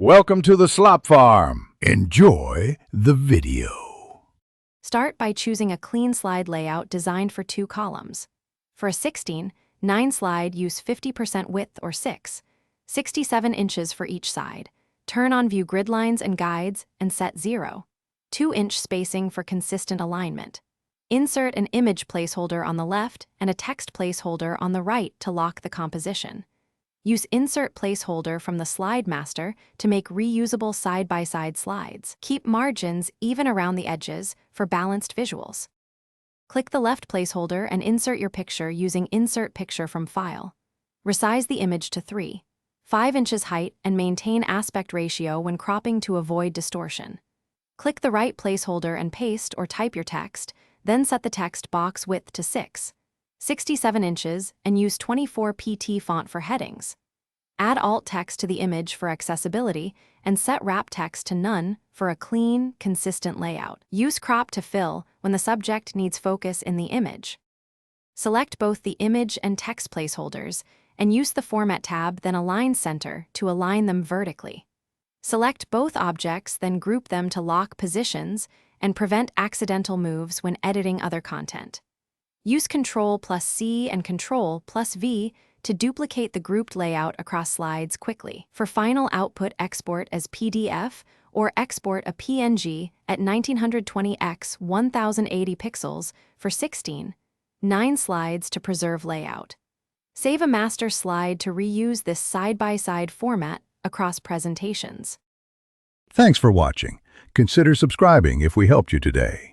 Welcome to the Slop Farm. Enjoy the video. Start by choosing a clean slide layout designed for 2 columns. For a 16:9 slide, use 50% width or 67 inches for each side. Turn on View Grid Lines and Guides and set 0.2-inch spacing for consistent alignment. Insert an image placeholder on the left and a text placeholder on the right to lock the composition. Use Insert Placeholder from the Slide Master to make reusable side-by-side slides. Keep margins even around the edges for balanced visuals. Click the left placeholder and insert your picture using Insert Picture from File. Resize the image to 3.5 inches height and maintain aspect ratio when cropping to avoid distortion. Click the right placeholder and paste or type your text, then set the text box width to 67 inches and use 24 pt font for headings. Add alt text to the image for accessibility and set wrap text to none for a clean, consistent layout. Use crop to fill when the subject needs focus in the image. Select both the image and text placeholders and use the Format tab, then Align Center to align them vertically. Select both objects, then group them to lock positions and prevent accidental moves when editing other content. Use Ctrl+C and Ctrl+V to duplicate the grouped layout across slides quickly. For final output, export as PDF or export a PNG at 1920 x 1080 pixels for 16:9 slides to preserve layout. Save a master slide to reuse this side-by-side format across presentations. Thanks for watching. Consider subscribing if we helped you today.